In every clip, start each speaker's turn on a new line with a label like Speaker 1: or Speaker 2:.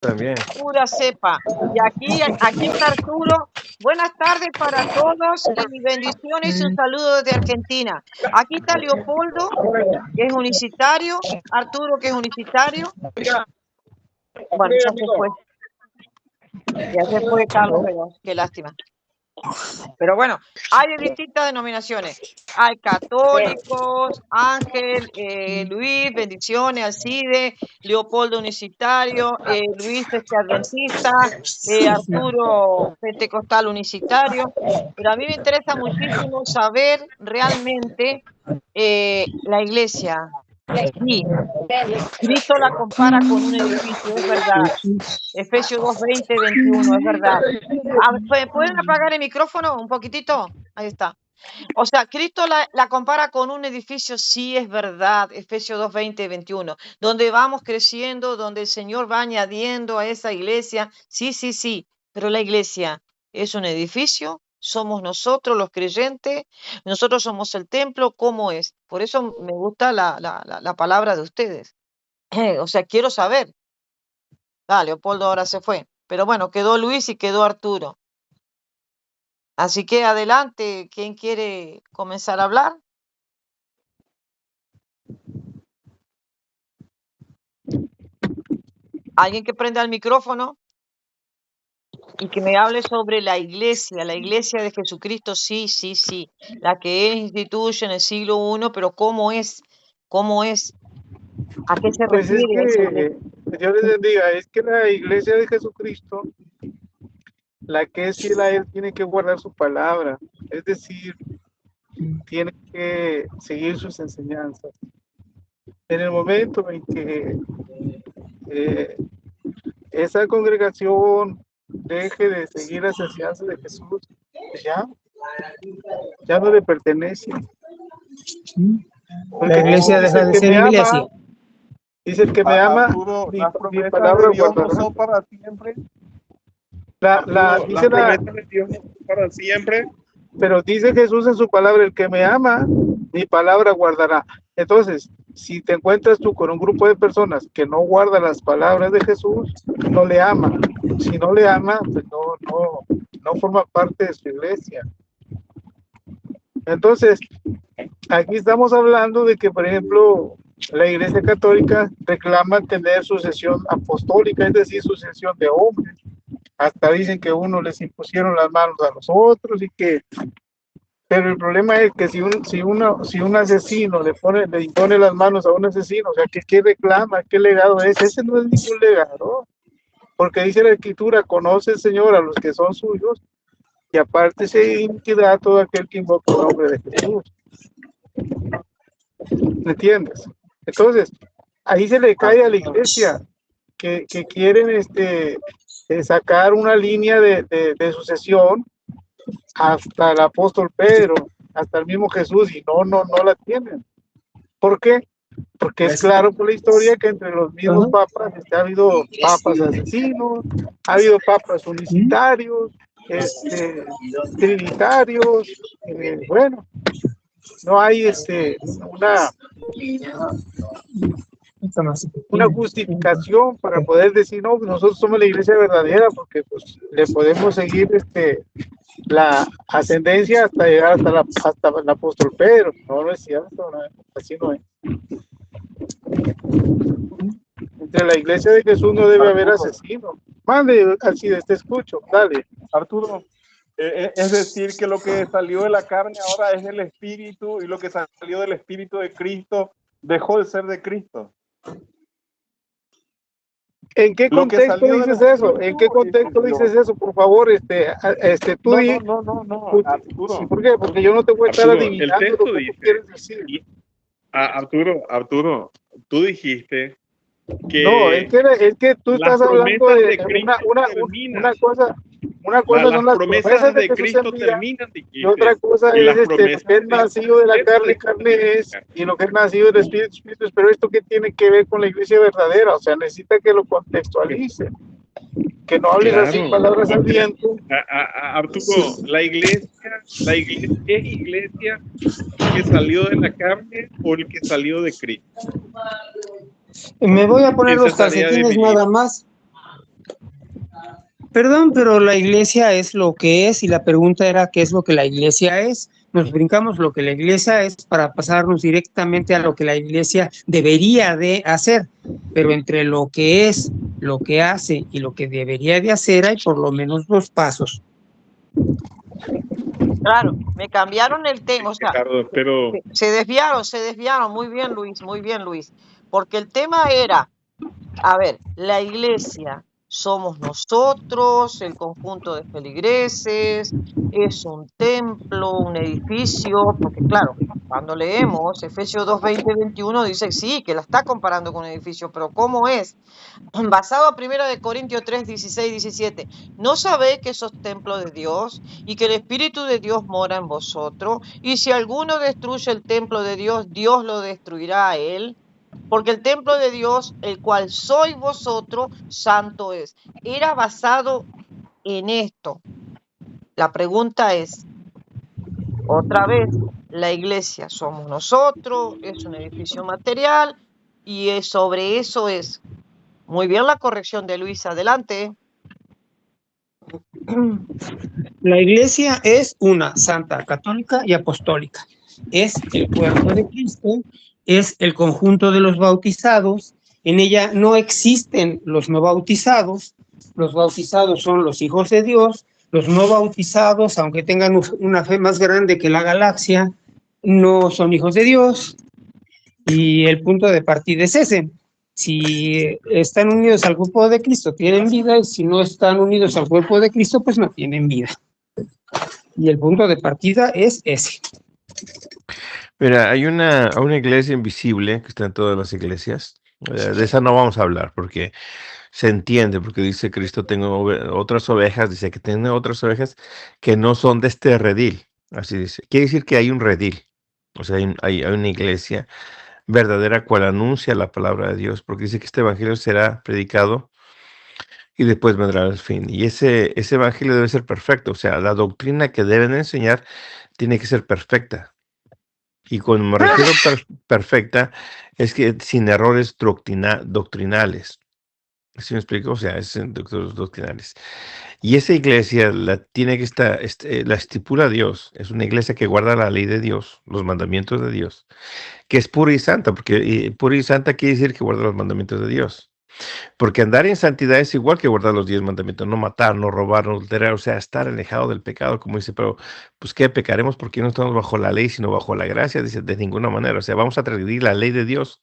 Speaker 1: También.
Speaker 2: Pura cepa. Y aquí está Arturo. Buenas tardes para todos y bendiciones y un saludo desde Argentina. Aquí está Leopoldo, que es unicitario, Arturo, que es unicitario. Bueno, ya se fue. Ya se fue Carlos, pero qué lástima. Pero bueno, hay de distintas denominaciones. Hay católicos, Ángel, Luis, bendiciones, Alcide, Leopoldo Unicitario, Luis Adventista, Arturo Pentecostal Unicitario. Pero a mí me interesa muchísimo saber realmente la iglesia. Sí, Cristo la compara con un edificio, es verdad. Efesios 2, 20, 21, es verdad. ¿Pueden apagar el micrófono un poquitito? Ahí está. O sea, Cristo la compara con un edificio, sí es verdad, Efesios 2, 20, 21, donde vamos creciendo, donde el Señor va añadiendo a esa iglesia, sí, sí, sí, pero la iglesia es un edificio, somos nosotros los creyentes, nosotros somos el templo, ¿cómo es? Por eso me gusta la palabra de ustedes. O sea, quiero saber. Leopoldo ahora se fue, pero bueno, quedó Luis y quedó Arturo. Así que adelante, ¿quién quiere comenzar a hablar? Alguien que prenda el micrófono y que me hable sobre la iglesia de Jesucristo, sí, sí, sí, la que él instituye en el siglo I, pero ¿cómo es? ¿Cómo es? ¿A qué se
Speaker 3: Pues es
Speaker 2: refiere esa iglesia?
Speaker 3: que, Dios les bendiga, es que la iglesia de Jesucristo, la que es fiel a Él, tiene que guardar su palabra, es decir, tiene que seguir sus enseñanzas. En el momento en que esa congregación deje de seguir las enseñanzas de Jesús, ya no le pertenece.
Speaker 4: La iglesia deja de ser iglesia.
Speaker 3: Dice el que me ama,
Speaker 1: Arturo,
Speaker 3: mi
Speaker 1: las promesas
Speaker 3: palabra
Speaker 1: de Dios no
Speaker 3: guardará.
Speaker 1: son para siempre.
Speaker 3: Las
Speaker 1: promesas de Dios no son para siempre.
Speaker 3: Pero dice Jesús en su palabra, el que me ama, mi palabra guardará. Entonces, si te encuentras tú con un grupo de personas que no guardan las palabras de Jesús, no le ama. Si no le ama, pues no forma parte de su iglesia. Entonces, aquí estamos hablando de que, por ejemplo, la Iglesia Católica reclama tener sucesión apostólica, es decir, sucesión de hombres. Hasta dicen que uno les impusieron las manos a los otros y que... Pero el problema es que si un asesino le impone las manos a un asesino, o sea, ¿qué reclama? ¿Qué legado es? Ese no es ningún legado, porque dice la Escritura, conoce el Señor a los que son suyos, y aparte se iniquidad a todo aquel que invoca el nombre de Jesús. ¿Me entiendes? Entonces, ahí se le cae a la iglesia que quieren sacar una línea de sucesión hasta el apóstol Pedro, hasta el mismo Jesús, y no la tienen. ¿Por qué? Porque es claro por la historia que entre los mismos papas ha habido papas asesinos, ha habido papas unicitarios, trinitarios, bueno, no hay una justificación para poder decir, no, nosotros somos la iglesia verdadera, porque pues le podemos seguir la ascendencia hasta llegar hasta el apóstol Pedro. No es cierto, así no es. Entre la iglesia de Jesús no debe haber asesino. Mande, así te escucho, dale.
Speaker 1: Arturo, es decir, que lo que salió de la carne ahora es el espíritu, y lo que salió del espíritu de Cristo dejó de ser de Cristo.
Speaker 3: ¿En qué contexto dices eso? ¿En qué contexto dices eso? Por favor, tú
Speaker 1: no, Arturo.
Speaker 3: ¿Por qué? Porque yo no te voy a estar adivinando
Speaker 1: el texto
Speaker 3: lo que
Speaker 1: dice,
Speaker 3: tú quieres decir.
Speaker 1: Arturo, tú dijiste que
Speaker 3: no, es que tú estás hablando de una cosa son las promesas de Cristo terminan, y otra cosa es lo que es nacido de la carne es, y lo que es nacido del espíritu, pero esto que tiene que ver con la iglesia verdadera, o sea, necesita que lo contextualice, que no hables así palabras al viento.
Speaker 1: Arturo, la iglesia es iglesia que salió de la carne o el que salió de Cristo.
Speaker 4: Me voy a poner los calcetines nada más. Perdón, pero la iglesia es lo que es y la pregunta era qué es lo que la iglesia es. Nos brincamos lo que la iglesia es para pasarnos directamente a lo que la iglesia debería de hacer. Pero entre lo que es, lo que hace y lo que debería de hacer hay por lo menos 2 pasos.
Speaker 2: Claro, me cambiaron el tema, o sea,
Speaker 1: Ricardo, pero
Speaker 2: se desviaron, muy bien Luis, porque el tema era, a ver, la iglesia somos nosotros, el conjunto de feligreses, es un templo, un edificio, porque claro, cuando leemos Efesios 2, 20, 21 dice sí, que la está comparando con un edificio, pero ¿cómo es? Basado a 1 Corintios 3, 16, 17, ¿no sabéis que sos templo de Dios y que el Espíritu de Dios mora en vosotros? Y si alguno destruye el templo de Dios, Dios lo destruirá a él. Porque el templo de Dios, el cual sois vosotros, santo es. Era basado en esto. La pregunta es, otra vez, la iglesia somos nosotros, es un edificio material y sobre eso es. Muy bien la corrección de Luis, adelante.
Speaker 4: La iglesia es una santa, católica y apostólica. Es el cuerpo de Cristo, es el conjunto de los bautizados. En ella no existen los no bautizados. Los bautizados son los hijos de Dios. Los no bautizados, aunque tengan una fe más grande que la galaxia, no son hijos de Dios. Y el punto de partida es ese. Si están unidos al cuerpo de Cristo, tienen vida, y si no están unidos al cuerpo de Cristo, pues no tienen vida. Y el punto de partida es ese.
Speaker 5: Mira, hay una iglesia invisible que está en todas las iglesias. De esa no vamos a hablar porque se entiende, porque dice Cristo, tengo otras ovejas, dice que tiene otras ovejas que no son de este redil. Así dice. Quiere decir que hay un redil. O sea, hay una iglesia verdadera cual anuncia la palabra de Dios, porque dice que este evangelio será predicado y después vendrá el fin. Y ese evangelio debe ser perfecto. O sea, la doctrina que deben enseñar tiene que ser perfecta. Y cuando me refiero perfecta, es que sin errores doctrinales. ¿Sí me explico? O sea, es en doctrinales. Y esa iglesia la tiene que estar, la estipula Dios. Es una iglesia que guarda la ley de Dios, los mandamientos de Dios, que es pura y santa, porque pura y santa quiere decir que guarda los mandamientos de Dios. Porque andar en santidad es igual que guardar los 10 mandamientos, no matar, no robar, no adulterar, o sea, estar alejado del pecado, como dice, pero pues ¿qué pecaremos? Porque no estamos bajo la ley, sino bajo la gracia, dice, de ninguna manera, o sea, vamos a transgredir la ley de Dios,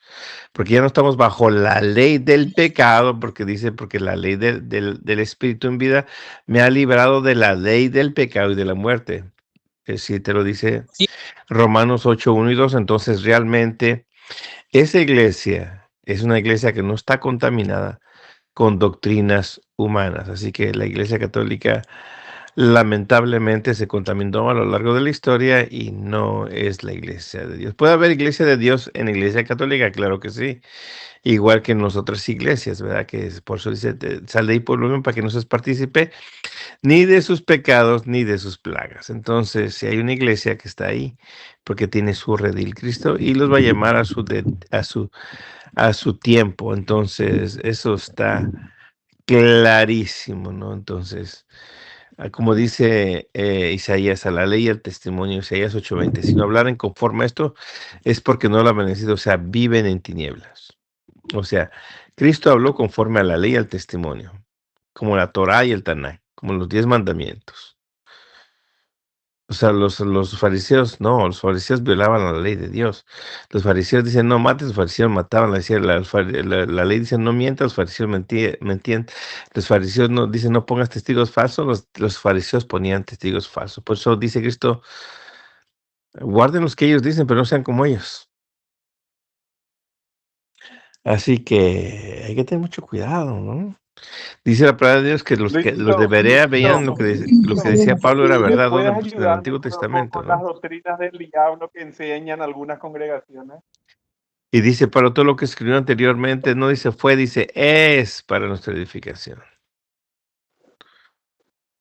Speaker 5: porque ya no estamos bajo la ley del pecado, porque dice, porque la ley del Espíritu en vida me ha librado de la ley del pecado y de la muerte. Si te lo dice Romanos 8, 1 y 2, entonces realmente esa iglesia es una iglesia que no está contaminada con doctrinas humanas. Así que la Iglesia Católica lamentablemente se contaminó a lo largo de la historia y no es la Iglesia de Dios. ¿Puede haber Iglesia de Dios en la Iglesia Católica? Claro que sí. Igual que en las otras iglesias, ¿verdad? Que por eso dice, sal de ahí por lo menos para que no seas partícipe ni de sus pecados ni de sus plagas. Entonces, si hay una iglesia que está ahí, porque tiene su redil Cristo y los va a llamar a su tiempo. Entonces, eso está clarísimo, ¿no? Entonces, como dice Isaías, a la ley y al testimonio, Isaías 8:20, si no hablaren conforme a esto, es porque no lo han bendecido, o sea, viven en tinieblas. O sea, Cristo habló conforme a la ley y al testimonio, como la Torá y el Tanakh, como los 10 mandamientos. O sea, los fariseos, no, los fariseos violaban la ley de Dios. Los fariseos dicen, no mates, los fariseos mataban. La ley dice, no mientas, los fariseos mentían. Los fariseos no, dicen, no pongas testigos falsos, los fariseos ponían testigos falsos. Por eso dice Cristo, guarden los que ellos dicen, pero no sean como ellos. Así que hay que tener mucho cuidado, ¿no? Dice la palabra de Dios que los de Berea veían lo que decía Pablo era verdad,
Speaker 1: ¿puedes
Speaker 5: ¿no? Del Antiguo Testamento,
Speaker 1: con las
Speaker 5: ¿no?
Speaker 1: doctrinas del diablo que enseñan algunas congregaciones?
Speaker 5: Y dice, para todo lo que escribió anteriormente, no dice fue, dice es para nuestra edificación.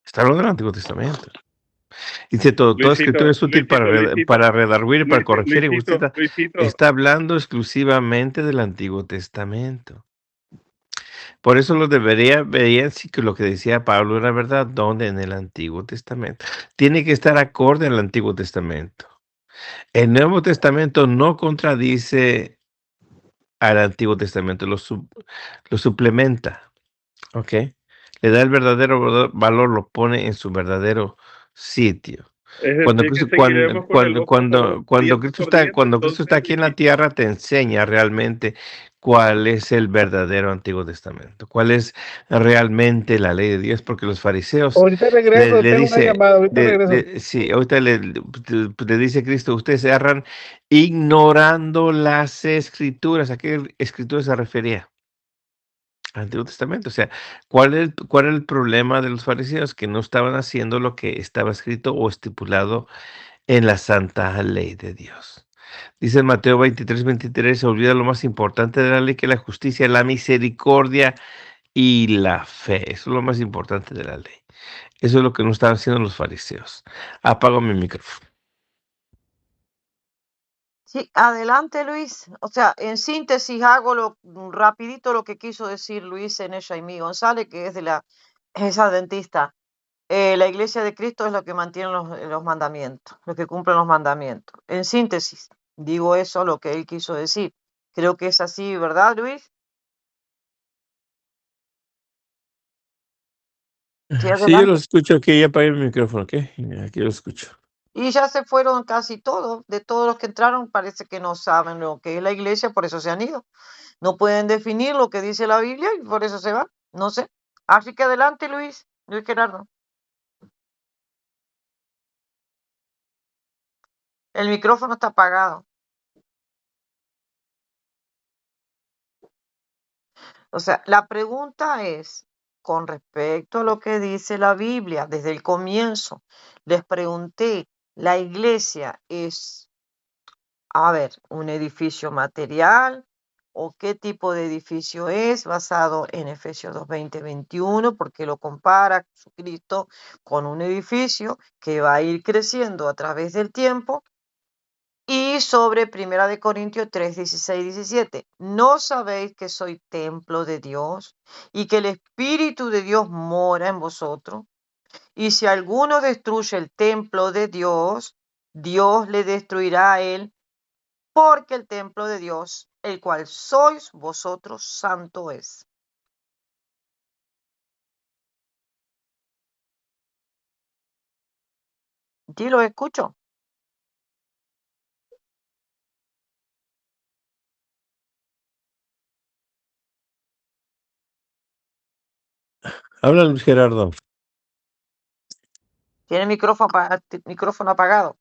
Speaker 5: Está hablando del Antiguo Testamento. Dice, toda escritura es útil para redarguir, para corregir y justicia. Está hablando exclusivamente del Antiguo Testamento. Por eso veían sí que lo que decía Pablo era verdad, donde en el Antiguo Testamento. Tiene que estar acorde al Antiguo Testamento. El Nuevo Testamento no contradice al Antiguo Testamento, lo suplementa, ¿ok? Le da el verdadero valor, lo pone en su verdadero sitio.
Speaker 1: Es
Speaker 5: Cuando
Speaker 1: decir, que
Speaker 5: Cristo,
Speaker 1: seguiremos con el ojo
Speaker 5: cuando
Speaker 1: diente por diente,
Speaker 5: Cuando Cristo está
Speaker 1: entonces,
Speaker 5: aquí en la tierra, te enseña realmente cuál es el verdadero Antiguo Testamento, cuál es realmente la ley de Dios, porque los fariseos
Speaker 3: Ahorita regreso,
Speaker 5: le
Speaker 3: tengo una
Speaker 5: dice,
Speaker 3: llamada, ahorita regreso.
Speaker 5: sí, ahorita le dice Cristo, ustedes erran ignorando las escrituras. ¿A qué escrituras se refería? Antiguo Testamento. O sea, cuál es el problema de los fariseos? Que no estaban haciendo lo que estaba escrito o estipulado en la santa ley de Dios. Dice en Mateo 23:23, se olvida lo más importante de la ley, que es la justicia, la misericordia y la fe. Eso es lo más importante de la ley. Eso es lo que no estaban haciendo los fariseos. Apago mi micrófono.
Speaker 2: Sí, adelante Luis. O sea, en síntesis hago rapidito lo que quiso decir Luis Eneya y mí González, que es adventista. La iglesia de Cristo es lo que mantiene los mandamientos, lo que cumple los mandamientos. En síntesis, digo eso lo que él quiso decir. Creo que es así, ¿verdad, Luis? Sí,
Speaker 5: Sí, yo
Speaker 2: adelante.
Speaker 5: los escucho aquí, ya apagué mi micrófono, ¿ok? Aquí los escucho.
Speaker 2: Y ya se fueron casi todos, de todos los que entraron, parece que no saben lo que es la iglesia, por eso se han ido. No pueden definir lo que dice la Biblia y por eso se van. No sé. Así que adelante, Luis Gerardo. El micrófono está apagado. O sea, la pregunta es, con respecto a lo que dice la Biblia, desde el comienzo, les pregunté, ¿la iglesia es, a ver, un edificio material o qué tipo de edificio es, basado en Efesios 2, 20, 21, porque lo compara Jesucristo con un edificio que va a ir creciendo a través del tiempo? Y sobre Primera de Corintios 3, 16, 17. ¿No sabéis que soy templo de Dios y que el Espíritu de Dios mora en vosotros? Y si alguno destruye el templo de Dios, Dios le destruirá a él, porque el templo de Dios, el cual sois vosotros, santo es. ¿Sí lo escucho?
Speaker 5: Habla Luis Gerardo.
Speaker 2: ¿Tiene el micrófono apagado?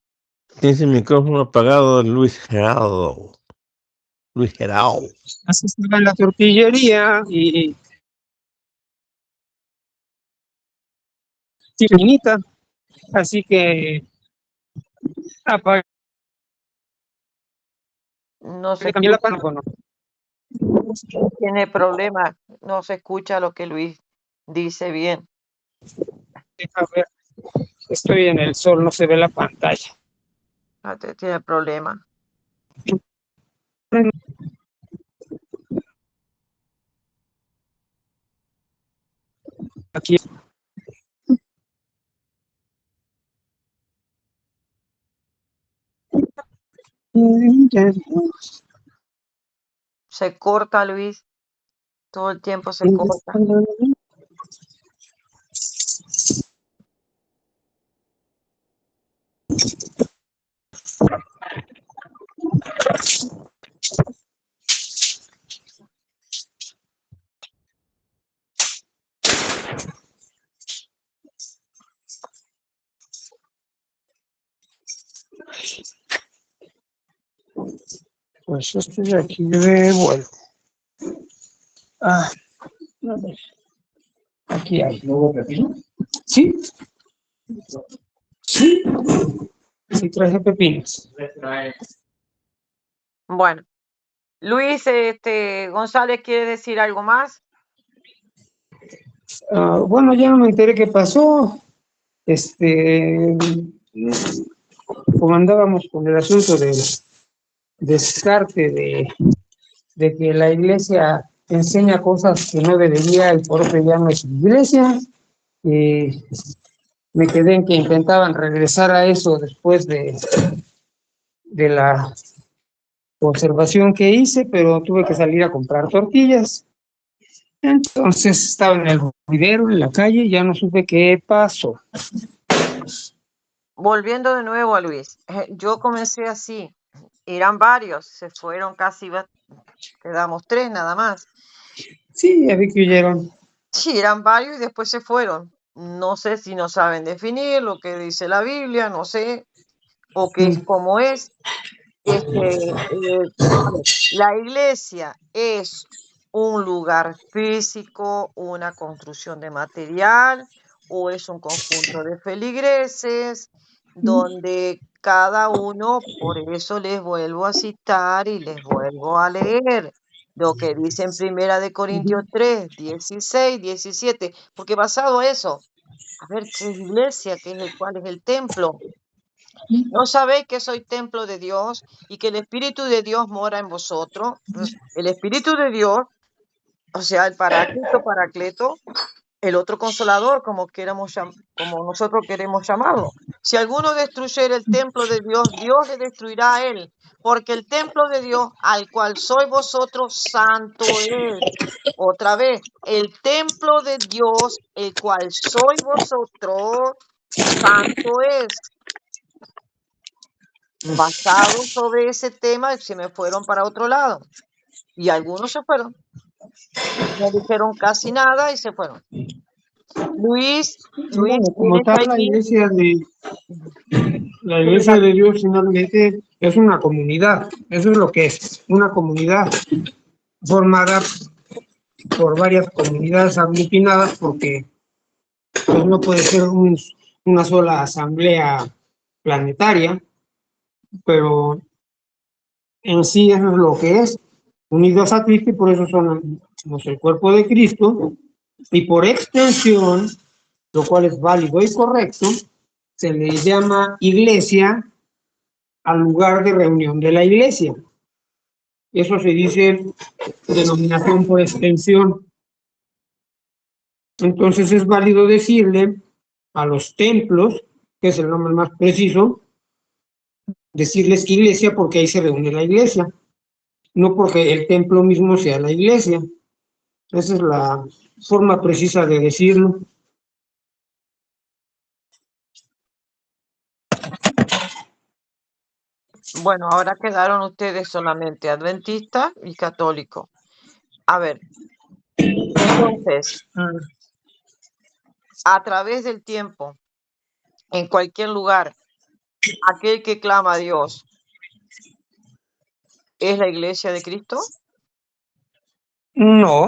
Speaker 5: Tienes el micrófono apagado, Luis Gerardo. Luis Gerardo.
Speaker 4: Así estaba en la tortillería y finita, así que apagué,
Speaker 2: No se
Speaker 4: le cambié la
Speaker 2: escucha,
Speaker 4: pan.
Speaker 2: tiene problema, no se escucha lo que Luis dice bien.
Speaker 4: Deja ver, estoy en el sol, no se ve la pantalla.
Speaker 2: Tiene problema.
Speaker 4: Aquí.
Speaker 2: Se corta, Luis. Todo el tiempo se corta.
Speaker 4: Pues yo estoy aquí de vuelta. Ah, a ver. Aquí hay. ¿Nuevo pepino? Sí. Sí. Sí, traje pepinos.
Speaker 2: Bueno, Luis González, ¿quiere decir algo más?
Speaker 4: Bueno, ya no me enteré qué pasó. Como andábamos con el asunto del descarte de que la iglesia enseña cosas que no debería y por eso ya no es iglesia. Me quedé en que intentaban regresar a eso después de la observación que hice, pero tuve que salir a comprar tortillas. Entonces estaba en el ruidero, en la calle, ya no supe qué pasó.
Speaker 2: Volviendo de nuevo a Luis, yo comencé así, eran varios, se fueron casi, quedamos 3 nada más.
Speaker 4: Sí, ya vi que huyeron.
Speaker 2: Sí, eran varios y después se fueron. No sé si no saben definir lo que dice la Biblia, no sé, o qué es como es. A ver, la iglesia es un lugar físico, una construcción de material, o es un conjunto de feligreses, donde cada uno, por eso les vuelvo a citar y les vuelvo a leer lo que dice en Primera de Corintios 3, 16, 17, porque basado a eso, a ver qué es iglesia, cuál es el templo. ¿No sabéis que soy templo de Dios y que el Espíritu de Dios mora en vosotros? El Espíritu de Dios, o sea, el Paracleto, el otro consolador, como nosotros queremos llamarlo. Si alguno destruyera el templo de Dios, Dios le destruirá a él, porque el templo de Dios, al cual sois vosotros, santo es. Otra vez, el templo de Dios, el cual sois vosotros, santo es. Basado sobre ese tema, se me fueron para otro lado. Y algunos se fueron. No dijeron casi nada y se fueron. Luis,
Speaker 4: Bueno, como
Speaker 2: tienes
Speaker 4: tal,
Speaker 2: allí.
Speaker 4: la iglesia de Dios finalmente es una comunidad. Eso es lo que es, una comunidad formada por varias comunidades aglutinadas, porque pues, no puede ser una sola asamblea planetaria, pero en sí eso es lo que es, unidos a Cristo, y por eso somos el cuerpo de Cristo, y por extensión, lo cual es válido y correcto, se le llama iglesia al lugar de reunión de la iglesia. Eso se dice denominación por extensión. Entonces es válido decirle a los templos, que es el nombre más preciso, decirles iglesia porque ahí se reúne la iglesia, no porque el templo mismo sea la iglesia. Esa es la forma precisa de decirlo.
Speaker 2: Bueno, ahora quedaron ustedes solamente adventistas y católicos. A ver, entonces, a través del tiempo, en cualquier lugar, aquel que clama a Dios, ¿es la iglesia de Cristo?
Speaker 4: No,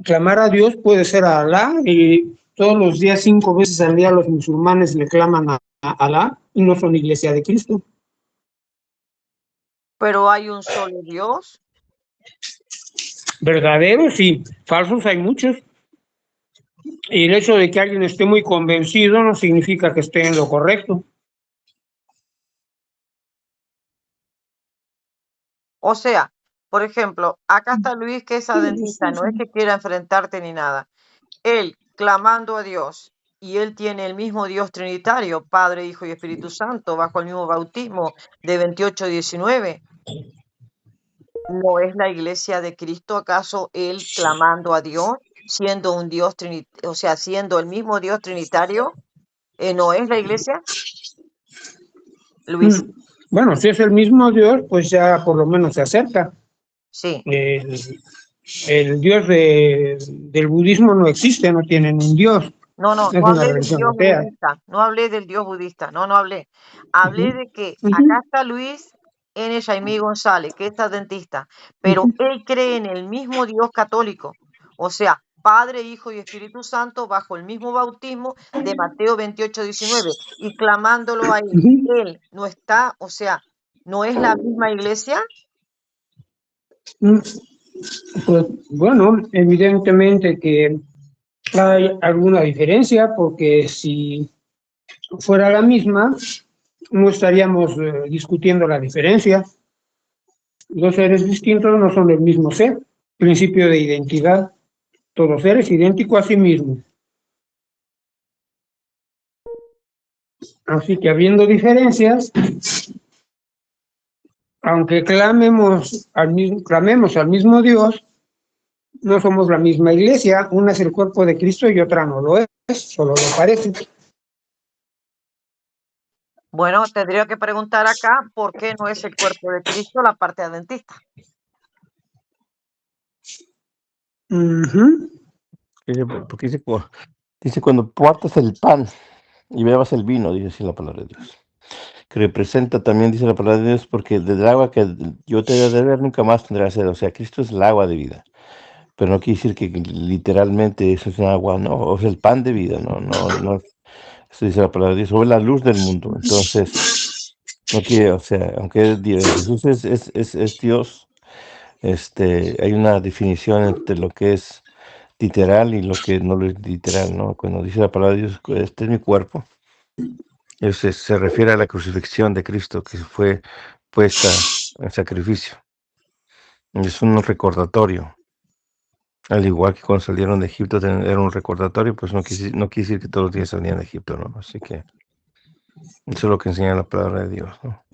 Speaker 4: clamar a Dios puede ser a Alá, y todos los días, 5 veces al día, los musulmanes le claman a Alá y no son iglesia de Cristo.
Speaker 2: Pero hay un solo Dios.
Speaker 4: Verdaderos y falsos hay muchos. Y el hecho de que alguien esté muy convencido no significa que esté en lo correcto.
Speaker 2: O sea, por ejemplo, acá está Luis, que es adventista, no es que quiera enfrentarte ni nada. Él clamando a Dios, y él tiene el mismo Dios trinitario, Padre, Hijo y Espíritu Santo, bajo el mismo bautismo de 28-19. ¿No es la iglesia de Cristo acaso él clamando a Dios, siendo un Dios o sea, siendo el mismo Dios trinitario? ¿No es la iglesia? Luis,
Speaker 4: Bueno, si es el mismo Dios, pues ya por lo menos se acerca.
Speaker 2: sí.
Speaker 4: El Dios del budismo no existe, no tienen un Dios.
Speaker 2: No
Speaker 4: Es una
Speaker 2: hablé del
Speaker 4: religión
Speaker 2: Dios
Speaker 4: atea.
Speaker 2: budista, no hablé del Dios budista, no hablé. Hablé de que
Speaker 4: Ujú.
Speaker 2: acá está Luis N. Jaime González, que es adventista, pero él cree en el mismo Dios católico, o sea, Padre, Hijo y Espíritu Santo, bajo el mismo bautismo de Mateo 28-19, y clamándolo a él. Él no está, o sea, ¿no es la misma iglesia?
Speaker 4: Pues bueno, evidentemente que hay alguna diferencia, porque si fuera la misma, no estaríamos discutiendo la diferencia. Dos seres distintos no son el mismo ser. Principio de identidad. Todo ser es idéntico a sí mismo. Así que habiendo diferencias, aunque clamemos al mismo Dios, no somos la misma iglesia. Una es el cuerpo de Cristo y otra no lo es, solo lo parece.
Speaker 2: Bueno, tendría que preguntar acá por qué no es el cuerpo de Cristo la parte adventista.
Speaker 5: Porque dice cuando partas el pan y bebas el vino, dice así la palabra de Dios. Que representa también, dice la palabra de Dios, porque del agua que yo te he de beber nunca más tendrás sed. O sea, Cristo es el agua de vida. Pero no quiere decir que literalmente eso es un agua, no, o sea, el pan de vida, no. Eso dice la palabra de Dios, o es la luz del mundo. Entonces, no quiere, o sea, aunque Jesús es Dios, hay una definición entre lo que es literal y lo que no lo es literal, ¿no? Cuando dice la palabra de Dios, este es mi cuerpo, eso se refiere a la crucifixión de Cristo que fue puesta en sacrificio. Es un recordatorio. Al igual que cuando salieron de Egipto era un recordatorio, pues no quiere decir que todos los días salían de Egipto, ¿no? Así que eso es lo que enseña la palabra de Dios, ¿no?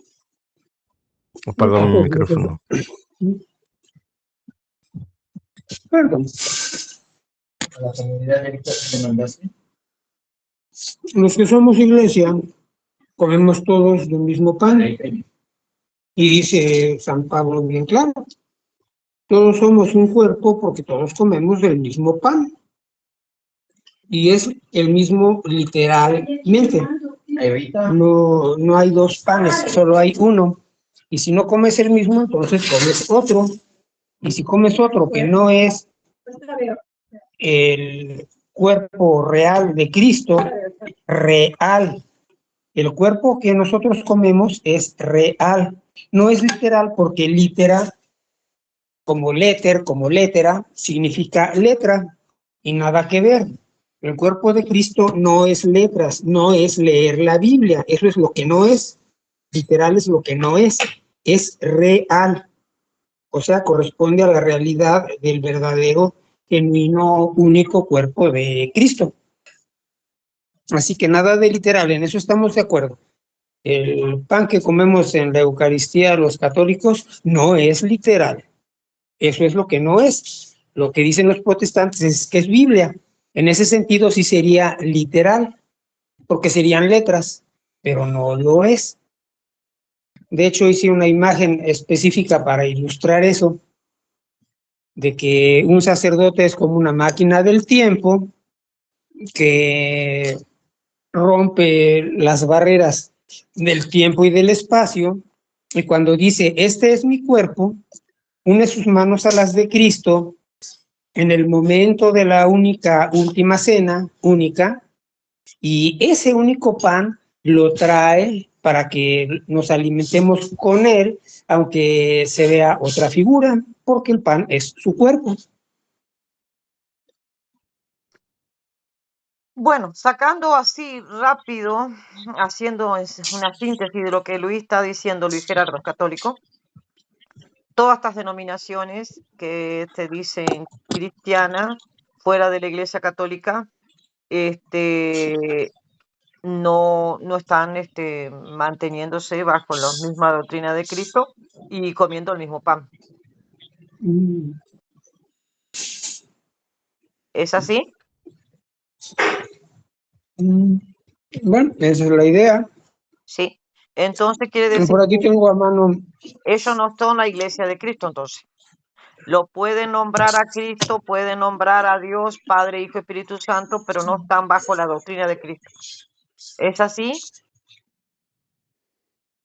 Speaker 5: Apaga mi micrófono.
Speaker 4: Perdón. Los que somos iglesia, comemos todos del mismo pan. Y dice San Pablo bien claro, todos somos un cuerpo porque todos comemos del mismo pan. Y es el mismo literalmente. No hay dos panes, solo hay uno. Y si no comes el mismo, entonces comes otro. Y si comes otro que no es el cuerpo real de Cristo, real. El cuerpo que nosotros comemos es real. No es literal porque litera, como léter, como létera, significa letra y nada que ver. El cuerpo de Cristo no es letras, no es leer la Biblia, eso es lo que no es. Literal es lo que no es real. O sea, corresponde a la realidad del verdadero, genuino, único cuerpo de Cristo. Así que nada de literal, en eso estamos de acuerdo. El pan que comemos en la Eucaristía los católicos no es literal. Eso es lo que no es. Lo que dicen los protestantes es que es Biblia. En ese sentido sí sería literal, porque serían letras, pero no lo es. De hecho, hice una imagen específica para ilustrar eso, de que un sacerdote es como una máquina del tiempo que rompe las barreras del tiempo y del espacio, y cuando dice, este es mi cuerpo, une sus manos a las de Cristo en el momento de la última cena, única, y ese único pan lo trae para que nos alimentemos con él, aunque se vea otra figura, porque el pan es su cuerpo.
Speaker 2: Bueno, sacando así rápido, haciendo una síntesis de lo que Luis está diciendo, Luis Gerardo, católico, todas estas denominaciones que se dicen cristianas fuera de la Iglesia Católica, no están manteniéndose bajo la misma doctrina de Cristo y comiendo el mismo pan. ¿Es así?
Speaker 4: Bueno, esa es la idea.
Speaker 2: Sí. Entonces quiere decir
Speaker 4: Por aquí
Speaker 2: que
Speaker 4: tengo a mano.
Speaker 2: ellos no son la Iglesia de Cristo, entonces. Lo pueden nombrar a Cristo, pueden nombrar a Dios, Padre, Hijo, Espíritu Santo, pero no están bajo la doctrina de Cristo. ¿Es así?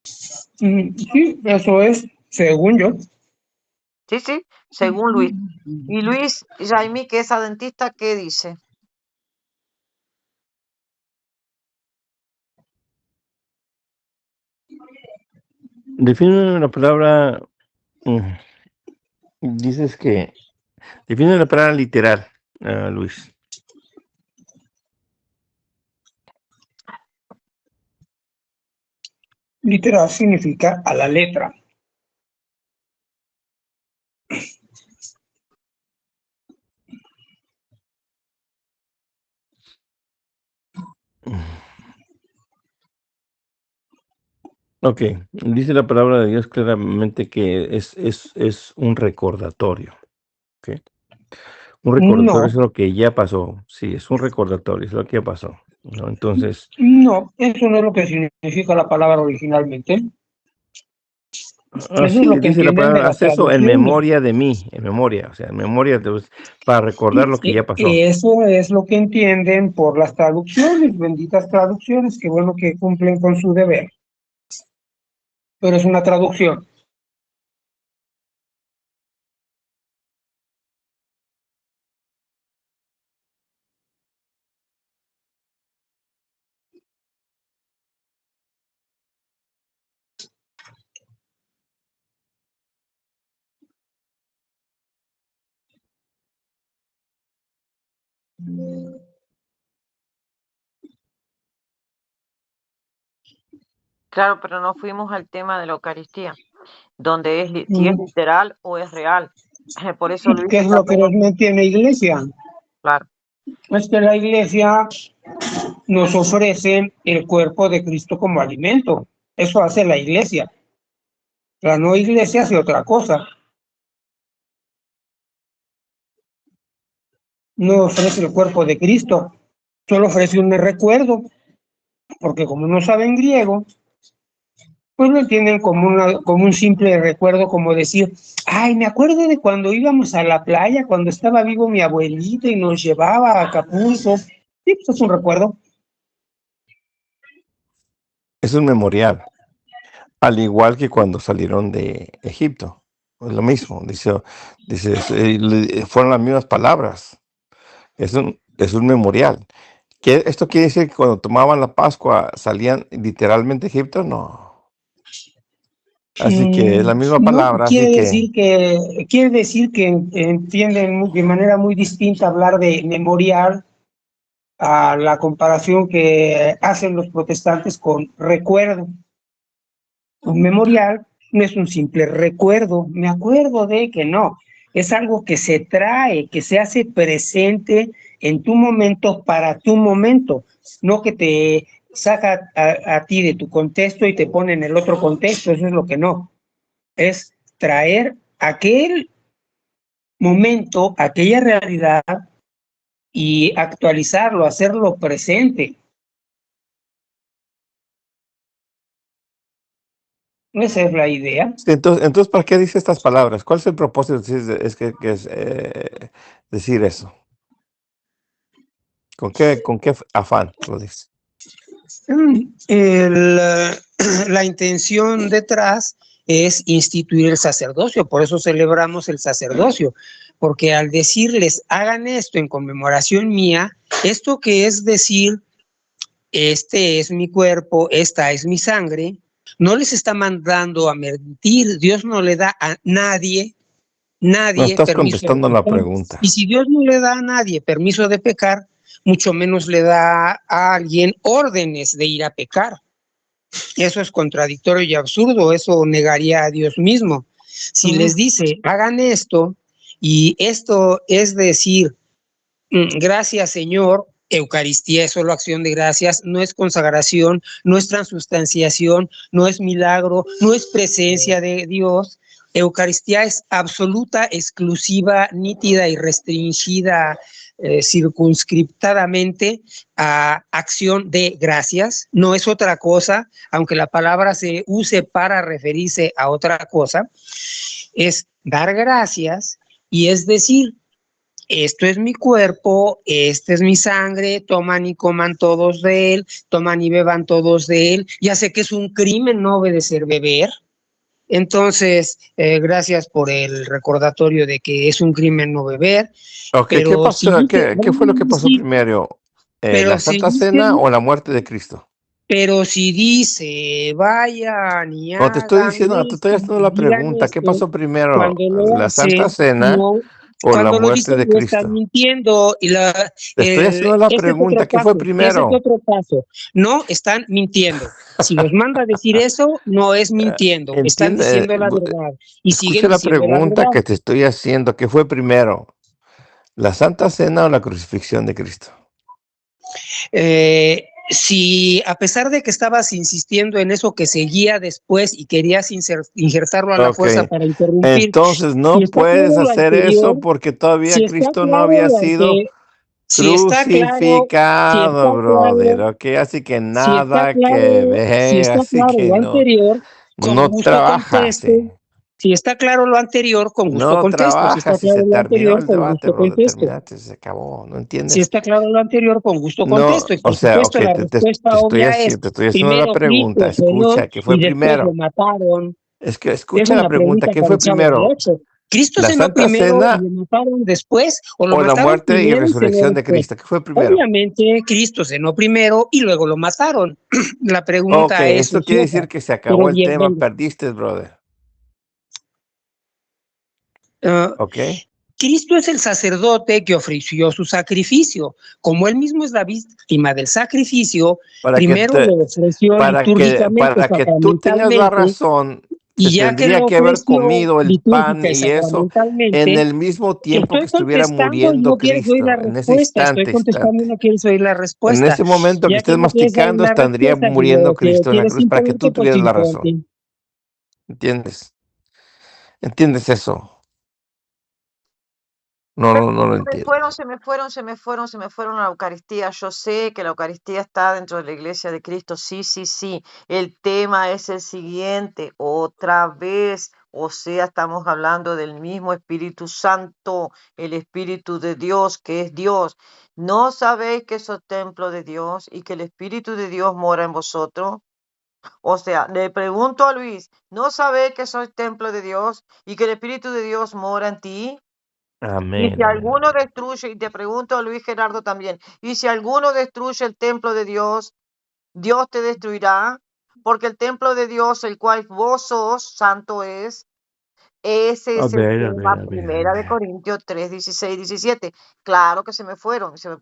Speaker 4: Sí, eso es, según yo.
Speaker 2: Sí, según Luis. Y Luis Jaime, que es adventista, ¿qué dice?
Speaker 5: Define la palabra, dices que, define la palabra literal, Luis.
Speaker 4: Literal significa a la letra.
Speaker 5: Ok, dice la palabra de Dios claramente que es un recordatorio. ¿Ok? Un recordatorio es
Speaker 4: No,
Speaker 5: lo que ya pasó. Sí, es un recordatorio, es lo que ya pasó, ¿no? Entonces,
Speaker 4: no, eso no es lo que significa la palabra originalmente. Eso es
Speaker 5: sí,
Speaker 4: lo que
Speaker 5: dice la
Speaker 4: entienden de
Speaker 5: palabra,
Speaker 4: las
Speaker 5: haz eso en
Speaker 4: traducciones.
Speaker 5: memoria de mí, en memoria, o sea, en memoria para recordar lo que ya pasó.
Speaker 4: Eso es lo que entienden por las traducciones, benditas traducciones, que bueno que cumplen con su deber. Pero es una traducción.
Speaker 2: Claro, pero no fuimos al tema de la Eucaristía, donde si es literal o es real. Por eso Luis
Speaker 4: ¿Qué es
Speaker 2: está
Speaker 4: lo que nos
Speaker 2: preguntando.
Speaker 4: mete en la iglesia?
Speaker 2: Claro.
Speaker 4: Es que la iglesia nos ofrece el cuerpo de Cristo como alimento. Eso hace la iglesia. La no iglesia hace otra cosa. No ofrece el cuerpo de Cristo, solo ofrece un recuerdo, porque como no saben griego, pues lo entienden como un simple recuerdo, como decir, ay, me acuerdo de cuando íbamos a la playa, cuando estaba vivo mi abuelito y nos llevaba a Acapulco. Sí, pues es un recuerdo.
Speaker 5: Es un memorial, al igual que cuando salieron de Egipto. Es lo mismo, fueron las mismas palabras. Es un memorial. ¿Esto quiere decir que cuando tomaban la Pascua salían literalmente de Egipto? No. Así que es la misma
Speaker 4: No,
Speaker 5: palabra, así que
Speaker 4: quiere decir que entienden de manera muy distinta hablar de memorial a la comparación que hacen los protestantes con recuerdo. Un memorial no es un simple recuerdo, me acuerdo de que no, es algo que se trae, que se hace presente en tu momento para tu momento, no que te saca a ti de tu contexto y te pone en el otro contexto, eso es lo que no, es traer aquel momento, aquella realidad y actualizarlo, hacerlo presente. Esa es la idea.
Speaker 5: sí, entonces, ¿para qué dice estas palabras? ¿Cuál es el propósito decir eso? ¿Con qué afán lo dice?
Speaker 4: La intención detrás es instituir el sacerdocio, por eso celebramos el sacerdocio, porque al decirles hagan esto en conmemoración mía, esto que es decir, este es mi cuerpo, esta es mi sangre, no les está mandando a mentir, Dios no le da a nadie
Speaker 5: No estás
Speaker 4: permiso de
Speaker 5: contestando la
Speaker 4: pecar. Y
Speaker 5: pregunta.
Speaker 4: si Dios no le da a nadie permiso de pecar, mucho menos le da a alguien órdenes de ir a pecar. Eso es contradictorio y absurdo, eso negaría a Dios mismo. Si les dice, hagan esto, y esto es decir, gracias Señor, Eucaristía es solo acción de gracias, no es consagración, no es transustanciación, no es milagro, no es presencia de Dios. Eucaristía es absoluta, exclusiva, nítida y restringida, circunscriptadamente a acción de gracias. No es otra cosa, aunque la palabra se use para referirse a otra cosa, es dar gracias y es decir, esto es mi cuerpo, esta es mi sangre, toman y coman todos de él, toman y beban todos de él. Ya sé que es un crimen no obedecer beber. Entonces, gracias por el recordatorio de que es un crimen no beber,
Speaker 5: Ok, ¿qué
Speaker 4: pero si
Speaker 5: pasó?
Speaker 4: dice,
Speaker 5: ¿Qué fue lo que pasó primero? ¿La
Speaker 4: pero si
Speaker 5: Santa
Speaker 4: dice,
Speaker 5: Cena o la muerte de Cristo?
Speaker 4: pero si dice, vayan y
Speaker 5: Cuando te estoy
Speaker 4: hagan
Speaker 5: diciendo, te estoy
Speaker 4: esto,
Speaker 5: haciendo
Speaker 4: y
Speaker 5: la
Speaker 4: digan
Speaker 5: pregunta, ¿qué
Speaker 4: esto,
Speaker 5: pasó primero?
Speaker 4: cuando lo
Speaker 5: ¿La Santa
Speaker 4: hacen,
Speaker 5: Cena
Speaker 4: no,
Speaker 5: o la
Speaker 4: cuando lo
Speaker 5: muerte
Speaker 4: dicen
Speaker 5: de
Speaker 4: no están
Speaker 5: Cristo?
Speaker 4: mintiendo y
Speaker 5: Te estoy haciendo la
Speaker 4: ese es otro
Speaker 5: pregunta, ¿qué fue
Speaker 4: paso, ese es
Speaker 5: primero?
Speaker 4: otro paso, no están mintiendo. Si los manda a decir eso, no es mintiendo, están
Speaker 5: Entiende,
Speaker 4: diciendo la verdad y siguen
Speaker 5: escucha la
Speaker 4: diciendo la
Speaker 5: pregunta
Speaker 4: verdad.
Speaker 5: que te estoy haciendo, ¿qué fue primero? ¿La Santa Cena o la crucifixión de Cristo?
Speaker 4: Si a pesar de que estabas insistiendo en eso que seguía después y querías injertarlo a la
Speaker 5: Ok.
Speaker 4: fuerza para interrumpir,
Speaker 5: Entonces
Speaker 4: si
Speaker 5: no
Speaker 4: está
Speaker 5: puedes
Speaker 4: claro lo
Speaker 5: hacer
Speaker 4: anterior,
Speaker 5: eso porque todavía
Speaker 4: si está
Speaker 5: Cristo no
Speaker 4: claro
Speaker 5: había
Speaker 4: lo
Speaker 5: sido
Speaker 4: si está claro, si está
Speaker 5: crucificado, brother.
Speaker 4: claro,
Speaker 5: Ok, así que
Speaker 4: si está
Speaker 5: nada que
Speaker 4: claro, si
Speaker 5: ver,
Speaker 4: está
Speaker 5: así
Speaker 4: claro
Speaker 5: que
Speaker 4: lo
Speaker 5: no,
Speaker 4: anterior, con
Speaker 5: no
Speaker 4: gusto
Speaker 5: trabaja
Speaker 4: contesto.
Speaker 5: así.
Speaker 4: Si está claro lo anterior, con gusto
Speaker 5: No
Speaker 4: contesto. Si
Speaker 5: trabaja
Speaker 4: está
Speaker 5: si se
Speaker 4: claro lo
Speaker 5: terminó
Speaker 4: anterior,
Speaker 5: el
Speaker 4: con
Speaker 5: debate,
Speaker 4: gusto
Speaker 5: brother.
Speaker 4: contesto.
Speaker 5: Terminaste, se acabó, ¿no
Speaker 4: Si
Speaker 5: entiendes?
Speaker 4: está claro lo anterior, con gusto
Speaker 5: No,
Speaker 4: contesto. Y
Speaker 5: o
Speaker 4: por
Speaker 5: sea, ok,
Speaker 4: supuesto, la respuesta obvia es,
Speaker 5: te estoy haciendo la
Speaker 4: primero Cristo
Speaker 5: pregunta,
Speaker 4: frenó
Speaker 5: escucha, ¿qué fue
Speaker 4: y después lo
Speaker 5: primero?
Speaker 4: mataron.
Speaker 5: Es que
Speaker 4: Es
Speaker 5: escucha la
Speaker 4: una
Speaker 5: pregunta,
Speaker 4: pregunta
Speaker 5: ¿qué
Speaker 4: para
Speaker 5: fue
Speaker 4: el Chavo del
Speaker 5: primero?
Speaker 4: 8. ¿Cristo
Speaker 5: ¿La
Speaker 4: cenó
Speaker 5: Santa
Speaker 4: primero y
Speaker 5: Cena
Speaker 4: lo mataron después? ¿O lo
Speaker 5: o la
Speaker 4: mataron
Speaker 5: muerte y
Speaker 4: primero y cenó
Speaker 5: resurrección de
Speaker 4: después?
Speaker 5: Cristo? ¿Qué fue primero?
Speaker 4: Obviamente, Cristo cenó primero y luego lo mataron. La
Speaker 5: Ok,
Speaker 4: pregunta es
Speaker 5: esto quiere
Speaker 4: ociosa,
Speaker 5: decir que se
Speaker 4: pero
Speaker 5: acabó el
Speaker 4: bien,
Speaker 5: tema,
Speaker 4: venga.
Speaker 5: perdiste, brother.
Speaker 4: Ah,
Speaker 5: Ok,
Speaker 4: Cristo es el sacerdote que ofreció su sacrificio. Como él mismo es la víctima del sacrificio,
Speaker 5: para que
Speaker 4: primero
Speaker 5: te,
Speaker 4: lo ofreció litúrgicamente,
Speaker 5: para que tú tengas la
Speaker 4: sacramentalmente,
Speaker 5: razón, se
Speaker 4: y ya que
Speaker 5: tendría
Speaker 4: lo
Speaker 5: que haber
Speaker 4: ofreció
Speaker 5: comido el pan
Speaker 4: litúrgica y
Speaker 5: y eso en
Speaker 4: sacramentalmente,
Speaker 5: el mismo tiempo que
Speaker 4: estoy
Speaker 5: estuviera
Speaker 4: contestando y no
Speaker 5: muriendo
Speaker 4: quieres oír la
Speaker 5: Cristo, en ese
Speaker 4: respuesta. Estoy contestando y
Speaker 5: instante.
Speaker 4: no quieres oír la
Speaker 5: En
Speaker 4: respuesta.
Speaker 5: ese momento que
Speaker 4: Ya que
Speaker 5: estés
Speaker 4: no quieres darme
Speaker 5: masticando,
Speaker 4: la
Speaker 5: estaría
Speaker 4: respuesta, si
Speaker 5: muriendo
Speaker 4: lo que
Speaker 5: Cristo en la
Speaker 4: quieres
Speaker 5: cruz para que
Speaker 4: imponerte,
Speaker 5: tú
Speaker 4: pues
Speaker 5: tuvieras la razón.
Speaker 4: imponte.
Speaker 5: ¿Entiendes? ¿Entiendes eso? No,
Speaker 2: Pero
Speaker 5: no, no lo
Speaker 2: se me
Speaker 5: entiendo.
Speaker 2: fueron, se me fueron a la Eucaristía. Yo sé que la Eucaristía está dentro de la Iglesia de Cristo. Sí, sí, sí. El tema es el siguiente. Otra vez, o sea, estamos hablando del mismo Espíritu Santo, el Espíritu de Dios, que es Dios. ¿No sabéis que sois templo de Dios y que el Espíritu de Dios mora en vosotros? O sea, le pregunto a Luis, ¿no sabéis que sois templo de Dios y que el Espíritu de Dios mora en ti? Y
Speaker 5: Amén,
Speaker 2: si
Speaker 5: amén,
Speaker 2: alguno
Speaker 5: amén.
Speaker 2: destruye, y te pregunto a Luis Gerardo también, y si alguno destruye el templo de Dios, Dios te destruirá, porque el templo de Dios, el cual vos sos, santo es. Ese es el
Speaker 5: Amén, amén,
Speaker 2: tema,
Speaker 5: amén,
Speaker 2: Primera de
Speaker 5: amén.
Speaker 2: Corintios 3, 16, 17. Claro que se me fueron, se me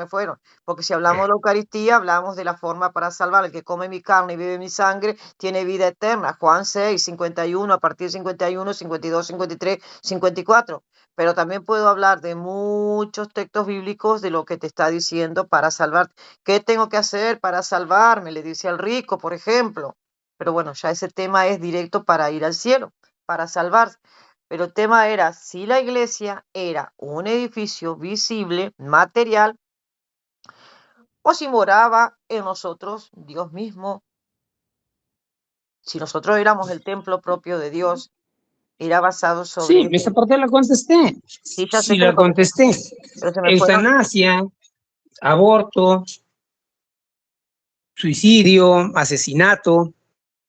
Speaker 2: fueron. Porque si hablamos de la Eucaristía, hablamos de la forma para salvar. El que come mi carne y bebe mi sangre tiene vida eterna. Juan 6, 51, a partir de 51, 52, 53, 54. Pero también puedo hablar de muchos textos bíblicos de lo que te está diciendo para salvarte. ¿Qué tengo que hacer para salvarme? Le dice al rico, por ejemplo. Pero bueno, ya ese tema es directo para ir al cielo, para salvarse. Pero el tema era si la iglesia era un edificio visible, material, o si moraba en nosotros Dios mismo. Si nosotros éramos el templo propio de Dios, era basado sobre
Speaker 4: Sí,
Speaker 2: eso.
Speaker 4: esa parte la contesté.
Speaker 2: Sí, ya sé
Speaker 4: Sí,
Speaker 2: que lo
Speaker 4: la
Speaker 2: contesté,
Speaker 4: contesté.
Speaker 2: pero se me fueron.
Speaker 4: Eutanasia, aborto, suicidio, asesinato,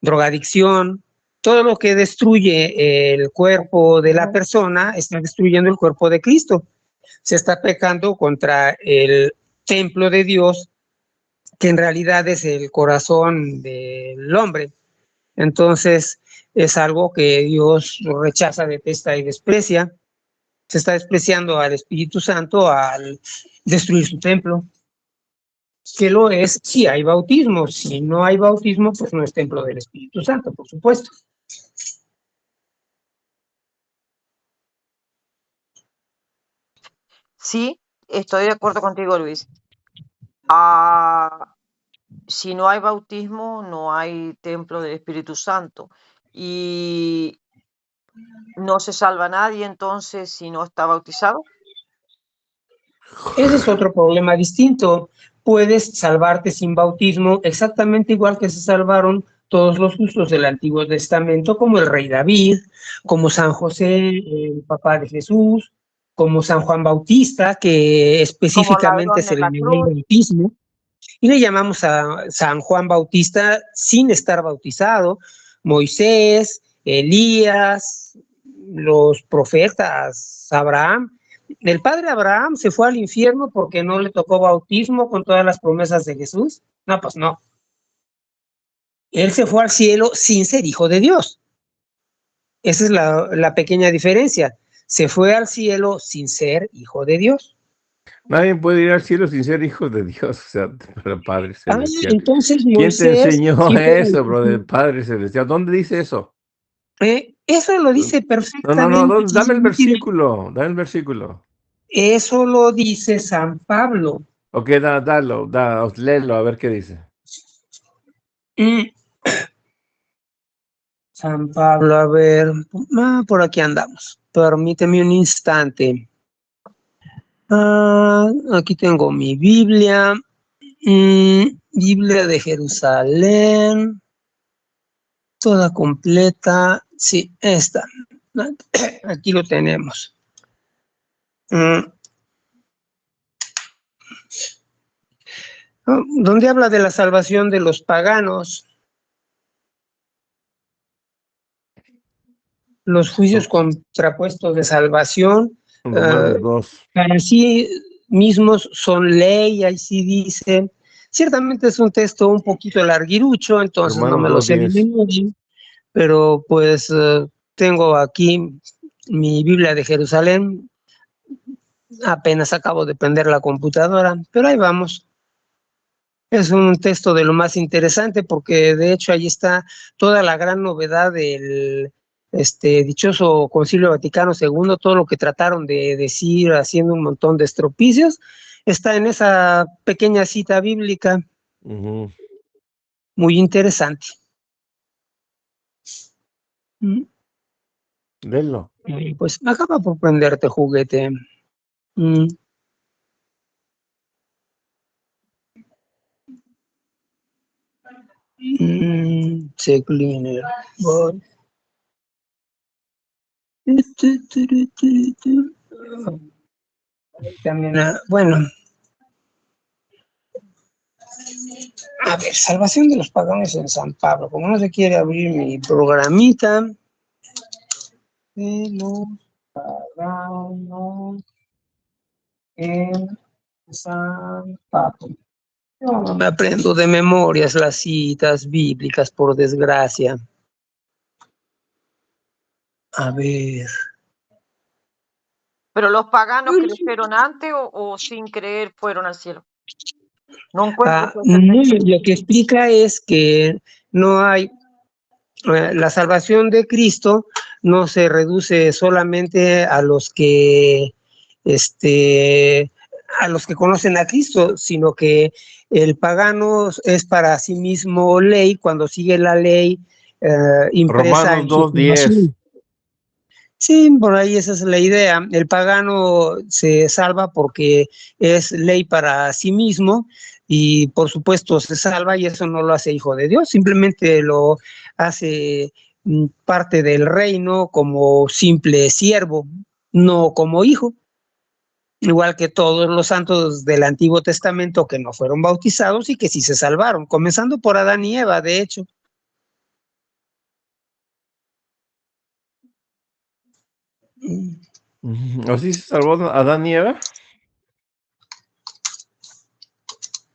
Speaker 4: drogadicción, todo lo que destruye el cuerpo de la persona está destruyendo el cuerpo de Cristo. Se está pecando contra el templo de Dios, que en realidad es el corazón del hombre. Entonces, es algo que Dios rechaza, detesta y desprecia. Se está despreciando al Espíritu Santo al destruir su templo, que lo es si hay bautismo. Si no hay bautismo, pues no es templo del Espíritu Santo, por supuesto.
Speaker 2: Sí, estoy de acuerdo contigo, Luis. Ah, si no hay bautismo, no hay templo del Espíritu Santo. Y no se salva nadie entonces si no está bautizado.
Speaker 4: Ese es otro problema distinto. Puedes salvarte sin bautismo exactamente igual que se salvaron todos los justos del Antiguo Testamento, como el rey David, como San José, el papá de Jesús, como San Juan Bautista, que
Speaker 2: Como
Speaker 4: específicamente
Speaker 2: ladrón
Speaker 4: se
Speaker 2: en
Speaker 4: le
Speaker 2: la
Speaker 4: negó el
Speaker 2: cruz.
Speaker 4: bautismo, y le llamamos a San Juan Bautista sin estar bautizado, Moisés, Elías, los profetas, Abraham. El padre Abraham se fue al infierno porque no le tocó bautismo con todas las promesas de Jesús. No, pues no. Él se fue al cielo sin ser hijo de Dios. Esa es la pequeña diferencia. Se fue al cielo sin ser hijo de Dios.
Speaker 5: Nadie puede ir al cielo sin ser hijo de Dios, o sea, para el Padre
Speaker 4: Ah,
Speaker 5: Celestial.
Speaker 4: entonces
Speaker 5: ¿Quién te
Speaker 4: Moisés
Speaker 5: enseñó
Speaker 4: sí fue
Speaker 5: eso, bro, del
Speaker 4: bautizado.
Speaker 5: Padre Celestial? ¿Dónde dice eso?
Speaker 4: Eso lo dice
Speaker 5: No, no, no,
Speaker 4: perfectamente.
Speaker 5: dame el versículo, dame el versículo.
Speaker 4: Eso lo dice San Pablo.
Speaker 5: Ok, léelo, a ver qué dice.
Speaker 4: San Pablo, a ver, por aquí andamos. Permíteme un instante. Aquí tengo mi Biblia. Biblia de Jerusalén. Toda completa. Sí, esta. Aquí lo tenemos. Donde habla de la salvación de los paganos, los juicios contrapuestos de salvación,
Speaker 5: Romanos 2.
Speaker 4: para sí mismos son ley, ahí sí dice. Ciertamente es un texto un poquito larguirucho, entonces no
Speaker 5: Romanos
Speaker 4: me lo sé de
Speaker 5: 2:10.
Speaker 4: memoria, pero pues tengo aquí mi Biblia de Jerusalén, apenas acabo de prender la computadora, pero ahí vamos. Es un texto de lo más interesante porque de hecho ahí está toda la gran novedad del dichoso Concilio Vaticano II, todo lo que trataron de decir haciendo un montón de estropicios, está en esa pequeña cita bíblica. Muy interesante.
Speaker 5: Léelo.
Speaker 4: Pues acaba por prenderte, juguete. Cleaner. También, bueno. A ver, salvación de los paganos en San Pablo. Como no se quiere abrir mi programita. De los paganos en San Pablo. No me aprendo de memorias las citas bíblicas, por desgracia. A ver.
Speaker 2: ¿Pero los paganos creyeron antes o sin creer fueron al cielo? No encuentro
Speaker 4: No, lo que explica es que no hay la salvación de Cristo no se reduce solamente a los que conocen a Cristo, sino que el pagano es para sí mismo ley cuando sigue la ley impresa
Speaker 5: Romanos
Speaker 4: en su
Speaker 5: 2:10.
Speaker 4: corazón. Sí, por ahí esa es la idea. El pagano se salva porque es ley para sí mismo y por supuesto se salva y eso no lo hace hijo de Dios, simplemente lo hace parte del reino como simple siervo, no como hijo. Igual que todos los santos del Antiguo Testamento que no fueron bautizados y que sí se salvaron, comenzando por Adán y Eva, de hecho.
Speaker 5: ¿Así se salvó Adán y Eva?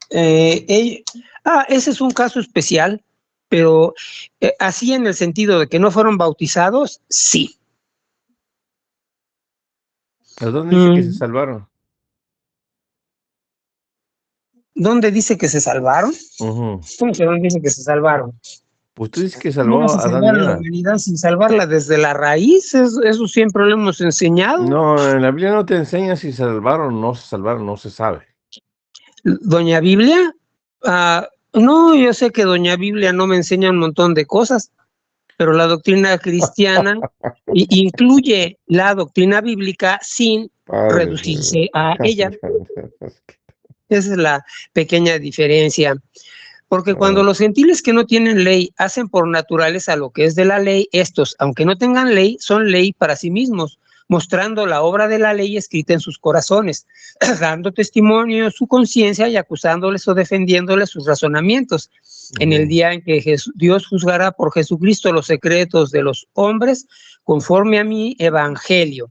Speaker 4: Ese es un caso especial, pero así en el sentido de que no fueron bautizados, sí.
Speaker 5: ¿A dónde dice que se salvaron?
Speaker 4: ¿Dónde dice que se salvaron? ¿Cómo que dónde dice que se salvaron?
Speaker 5: Pues tú dices que
Speaker 4: ¿Cómo vas
Speaker 5: salvó
Speaker 4: a
Speaker 5: a Adán y
Speaker 4: salvar a la
Speaker 5: Eva.
Speaker 4: humanidad sin salvarla desde la raíz? Eso siempre lo hemos enseñado.
Speaker 5: No, en la Biblia no te enseña si se salvaron o no se salvaron, no se sabe.
Speaker 4: ¿Doña Biblia? No, yo sé que Doña Biblia no me enseña un montón de cosas, pero la doctrina cristiana incluye la doctrina bíblica sin reducirse a ella. Esa es la pequeña diferencia. Porque cuando los gentiles que no tienen ley hacen por naturaleza lo que es de la ley, estos, aunque no tengan ley, son ley para sí mismos, mostrando la obra de la ley escrita en sus corazones, dando testimonio su conciencia y acusándoles o defendiéndoles sus razonamientos. En el día en que Dios juzgará por Jesucristo los secretos de los hombres, conforme a mi evangelio.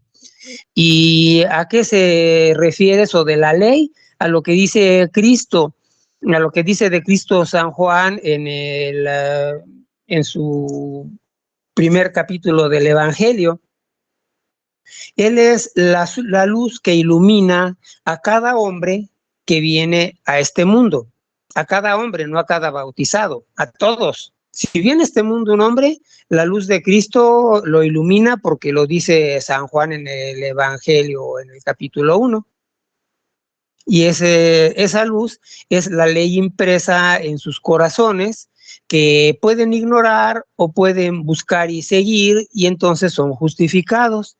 Speaker 4: ¿Y a qué se refiere eso de la ley? A lo que dice Cristo, a lo que dice de Cristo San Juan en su primer capítulo del Evangelio. Él es la luz que ilumina a cada hombre que viene a este mundo, a cada hombre, no a cada bautizado, a todos. Si viene a este mundo un hombre, la luz de Cristo lo ilumina porque lo dice San Juan en el Evangelio, en el capítulo 1. Y esa luz es la ley impresa en sus corazones, que pueden ignorar o pueden buscar y seguir, y entonces son justificados.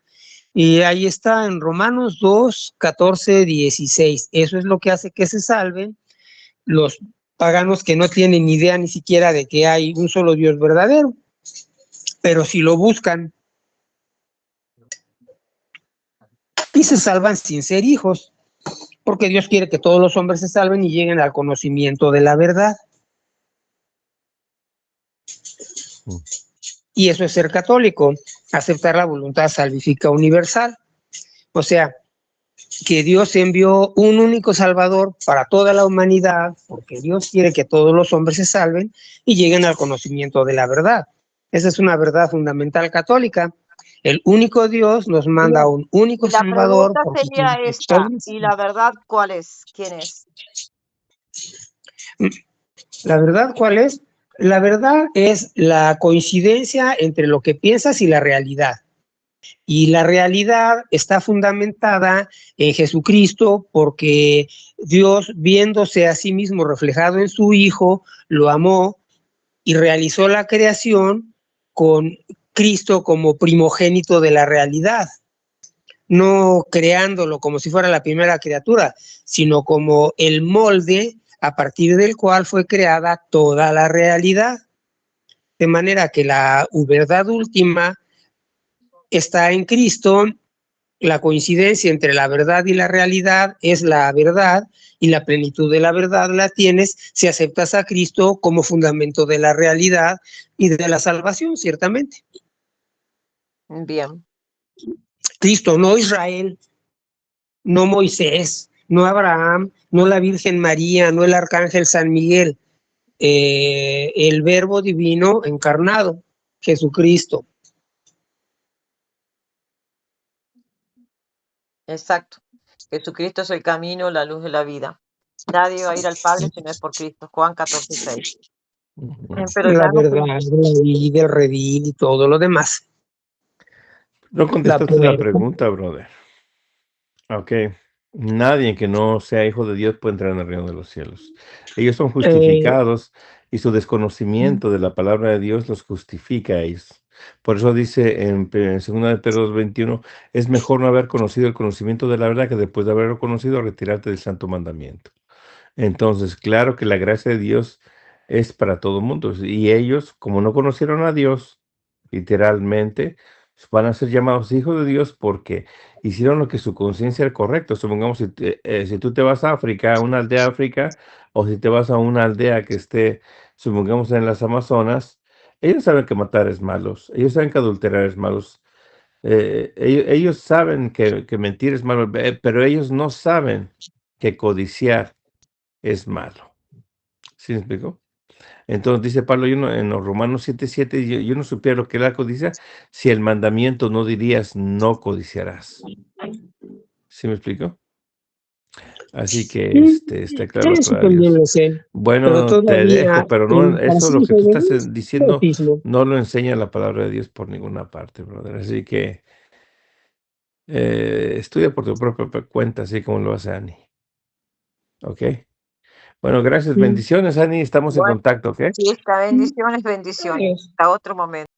Speaker 4: Y ahí está en Romanos 2, 14, 16. Eso es lo que hace que se salven los paganos que no tienen idea ni siquiera de que hay un solo Dios verdadero. Pero si lo buscan y se salvan sin ser hijos, porque Dios quiere que todos los hombres se salven y lleguen al conocimiento de la verdad. Y eso es ser católico, aceptar la voluntad salvífica universal. O sea, que Dios envió un único Salvador para toda la humanidad, porque Dios quiere que todos los hombres se salven y lleguen al conocimiento de la verdad. Esa es una verdad fundamental católica. El único Dios nos manda a un único
Speaker 2: Y la
Speaker 4: Salvador.
Speaker 2: pregunta sería esta, ¿y la verdad cuál es? ¿Quién es?
Speaker 4: ¿La verdad cuál es? La verdad es la coincidencia entre lo que piensas y la realidad. Y la realidad está fundamentada en Jesucristo, porque Dios, viéndose a sí mismo reflejado en su Hijo, lo amó y realizó la creación con Cristo como primogénito de la realidad, no creándolo como si fuera la primera criatura, sino como el molde a partir del cual fue creada toda la realidad. De manera que la verdad última está en Cristo. La coincidencia entre la verdad y la realidad es la verdad, y la plenitud de la verdad la tienes si aceptas a Cristo como fundamento de la realidad y de la salvación, ciertamente.
Speaker 2: Bien.
Speaker 4: Cristo, no Israel, no Moisés, no Abraham, no la Virgen María, no el Arcángel San Miguel, el Verbo divino encarnado, Jesucristo.
Speaker 2: Exacto. Jesucristo es el camino, la luz de la vida. Nadie va a ir al Padre si no es por Cristo. Juan 14:6. Pero
Speaker 4: La
Speaker 2: ya no.
Speaker 4: verdad, la vida, el redil y todo lo demás.
Speaker 5: No contestaste la pregunta, brother. Ok. Nadie que no sea hijo de Dios puede entrar en el reino de los cielos. Ellos son justificados y su desconocimiento de la palabra de Dios los justifica a ellos. Por eso dice en 2 de Pedro 2:21, es mejor no haber conocido el conocimiento de la verdad que después de haberlo conocido retirarte del santo mandamiento. Entonces, claro que la gracia de Dios es para todo el mundo. Y ellos, como no conocieron a Dios, literalmente, van a ser llamados hijos de Dios porque hicieron lo que su conciencia era correcto. Supongamos, si tú te vas a África, a una aldea de África, o si te vas a una aldea que esté, supongamos, en las Amazonas, ellos saben que matar es malo, ellos saben que adulterar es malo, ellos saben que mentir es malo, pero ellos no saben que codiciar es malo. ¿Sí me explico? Entonces dice Pablo, en los Romanos 7:7, yo no supiera lo que era la codicia, si el mandamiento no dirías, no codiciarás. ¿Sí me explico? Así que está claro para Dios. Bueno, te dejo, pero no, eso lo que tú estás diciendo no lo enseña la palabra de Dios por ninguna parte, brother. Así que estudia por tu propia cuenta, así como lo hace Ani. ¿Ok? Bueno, gracias. Bendiciones, Ani. Estamos en contacto, ¿ok?
Speaker 2: Sí, está. Bendiciones, bendiciones. Hasta otro momento.